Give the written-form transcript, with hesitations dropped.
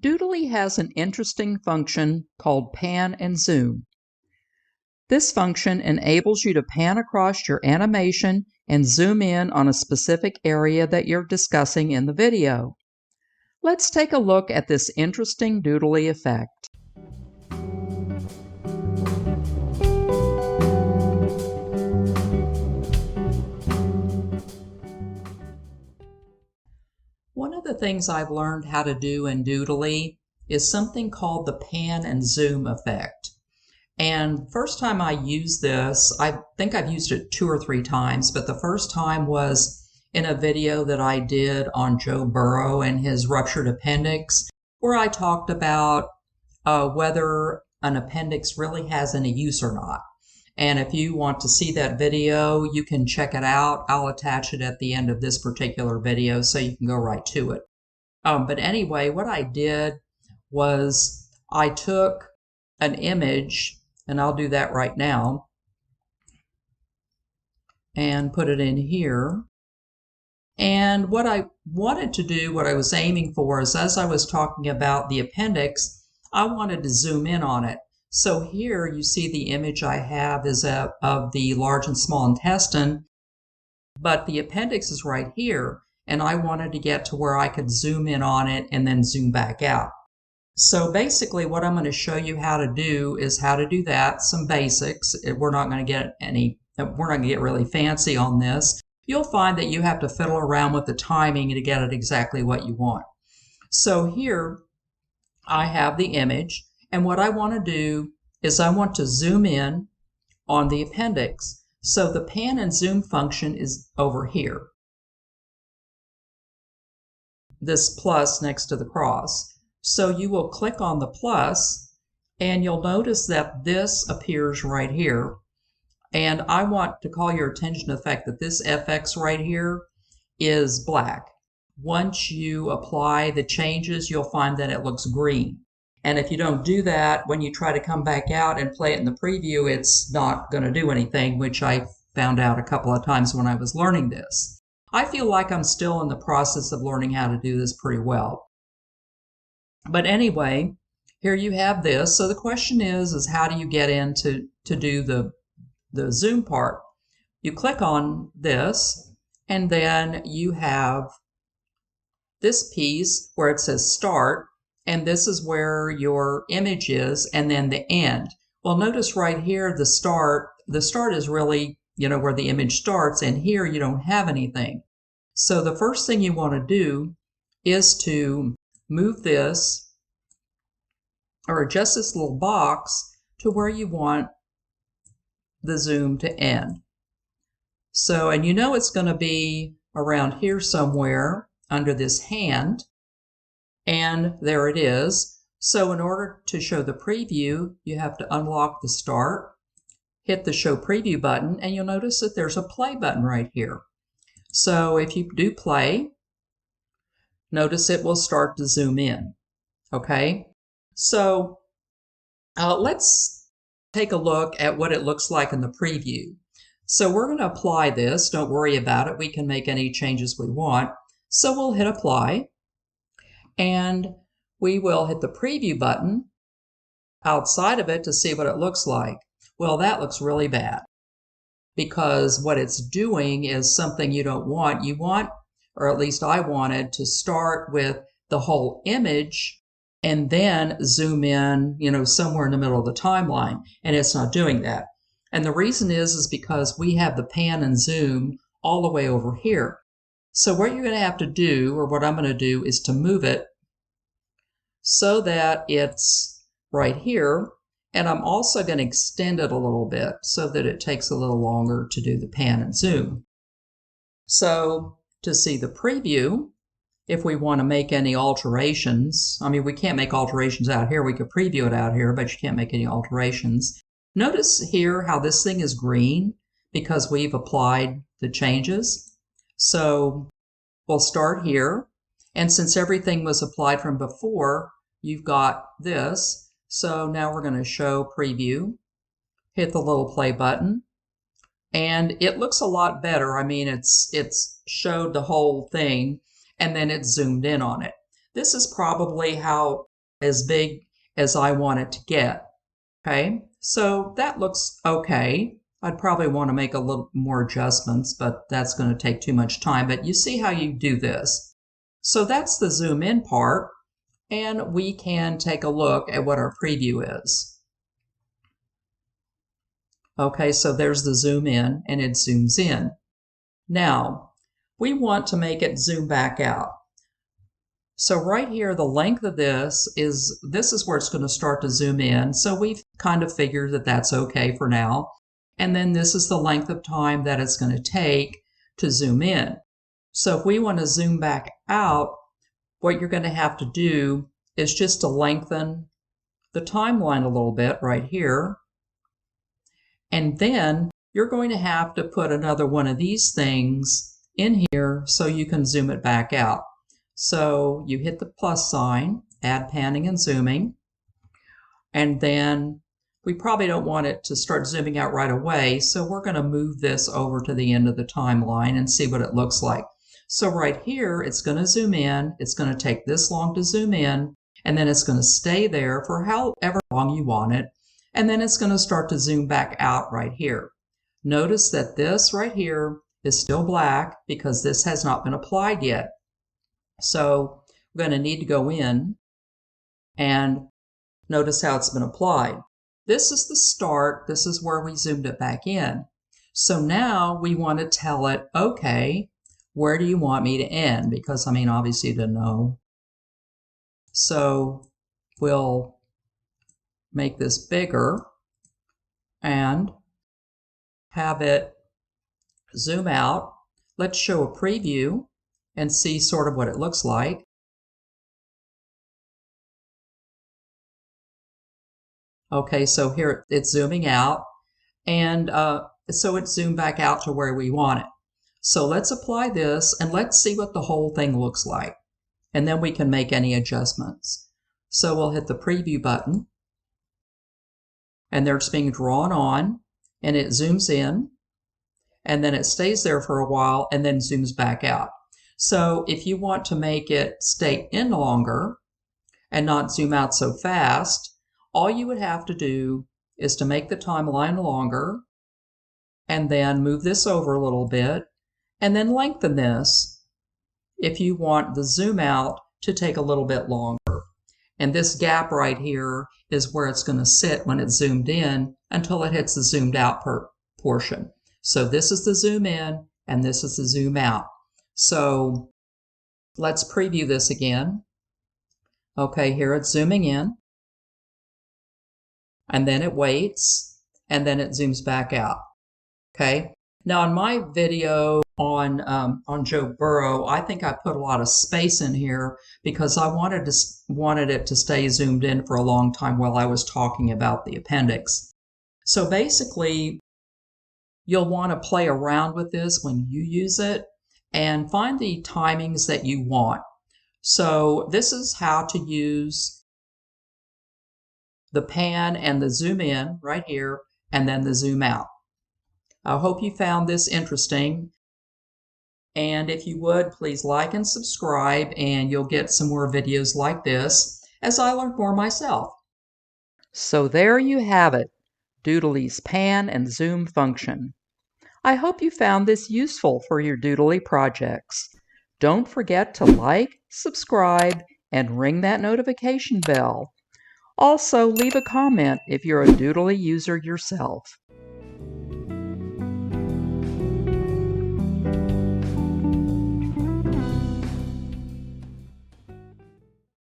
Doodly has an interesting function called pan and zoom. This function enables you to pan across your animation and zoom in on a specific area that you're discussing in the video. Let's take a look at this interesting Doodly effect. One of the things I've learned how to do in Doodly is something called the pan and zoom effect. And first time I used this, I think I've used it 2 or 3 times, but the first time was in a video that I did on Joe Burrow and his ruptured appendix, where I talked about whether an appendix really has any use or not. And if you want to see that video, you can check it out. I'll attach it at the end of this particular video so you can go right to it. But anyway, what I did was I took an image, and I'll do that right now, and put it in here. And what I wanted to do, what I was aiming for, is as I was talking about the appendix, I wanted to zoom in on it. So here you see the image I have is of the large and small intestine, but the appendix is right here, and I wanted to get to where I could zoom in on it and then zoom back out. So basically what I'm going to show you how to do is how to do that, some basics. We're not going to get really fancy on this. You'll find that you have to fiddle around with the timing to get it exactly what you want. So here I have the image. And what I want to do is I want to zoom in on the appendix. So the pan and zoom function is over here. This plus next to the cross. So you will click on the plus and you'll notice that this appears right here. And I want to call your attention to the fact that this FX right here is black. Once you apply the changes, you'll find that it looks green. And if you don't do that, when you try to come back out and play it in the preview, it's not going to do anything, which I found out a couple of times when I was learning this. I feel like I'm still in the process of learning how to do this pretty well. But anyway, here you have this. So the question is how do you get in to do the zoom part? You click on this, and then you have this piece where it says start. And this is where your image is, and then the end. Well, notice right here, the start is really, where the image starts, and here you don't have anything. So the first thing you want to do is to move this, or adjust this little box to where you want the zoom to end. So, and it's going to be around here somewhere under this hand. And there it is. So in order to show the preview, you have to unlock the start, hit the show preview button, and you'll notice that there's a play button right here. So if you do play, notice it will start to zoom in. Okay? So let's take a look at what it looks like in the preview. So we're going to apply this. Don't worry about it. We can make any changes we want. So we'll hit apply. And we will hit the preview button outside of it to see what it looks like. Well, that looks really bad because what it's doing is something you don't want. You want, or at least I wanted, to start with the whole image and then zoom in, somewhere in the middle of the timeline, and it's not doing that. And the reason is because we have the pan and zoom all the way over here. So what you're going to have to do, or what I'm going to do, is to move it so that it's right here. And I'm also going to extend it a little bit so that it takes a little longer to do the pan and zoom. So to see the preview, if we want to make any alterations, we can't make alterations out here. We could preview it out here, but you can't make any alterations. Notice here how this thing is green because we've applied the changes. So we'll start here, and since everything was applied from before, you've got this. So now we're going to show preview, hit the little play button, and it looks a lot better. It's showed the whole thing, and then it zoomed in on it. This is probably how as big as I want it to get. Okay, so that looks okay. I'd probably want to make a little more adjustments, but that's going to take too much time. But you see how you do this. So that's the zoom in part, and we can take a look at what our preview is. Okay, so there's the zoom in, and it zooms in. Now, we want to make it zoom back out. So right here, the length of this is where it's going to start to zoom in. So we've kind of figured that that's okay for now. And then this is the length of time that it's going to take to zoom in. So if we want to zoom back out, what you're going to have to do is just to lengthen the timeline a little bit right here. And then you're going to have to put another one of these things in here so you can zoom it back out. So you hit the plus sign, add panning and zooming, and then we probably don't want it to start zooming out right away, so we're going to move this over to the end of the timeline and see what it looks like. So right here, it's going to zoom in, it's going to take this long to zoom in, and then it's going to stay there for however long you want it, and then it's going to start to zoom back out right here. Notice that this right here is still black because this has not been applied yet. So we're going to need to go in and notice how it's been applied. This is the start. This is where we zoomed it back in. So now we want to tell it, okay, where do you want me to end? Because, I mean, obviously you didn't know. So we'll make this bigger and have it zoom out. Let's show a preview and see sort of what it looks like. Okay, so here it's zooming out, and so it's zoomed back out to where we want it. So let's apply this and let's see what the whole thing looks like, and then we can make any adjustments. So we'll hit the preview button, and there it's being drawn on, and it zooms in, and then it stays there for a while and then zooms back out. So if you want to make it stay in longer and not zoom out so fast, all you would have to do is to make the timeline longer and then move this over a little bit and then lengthen this if you want the zoom out to take a little bit longer. And this gap right here is where it's going to sit when it's zoomed in until it hits the zoomed out portion. So this is the zoom in and this is the zoom out. So let's preview this again. Okay, here it's zooming in, and then it waits, and then it zooms back out. Okay, now in my video on Joe Burrow, I think I put a lot of space in here because I wanted it to stay zoomed in for a long time while I was talking about the appendix. So basically, you'll want to play around with this when you use it and find the timings that you want. So this is how to use the pan and the zoom in right here, and then the zoom out. I hope you found this interesting. And if you would, please like and subscribe, and you'll get some more videos like this as I learn more myself. So there you have it, Doodly's pan and zoom function. I hope you found this useful for your Doodly projects. Don't forget to like, subscribe, and ring that notification bell. Also, leave a comment if you're a Doodly user yourself.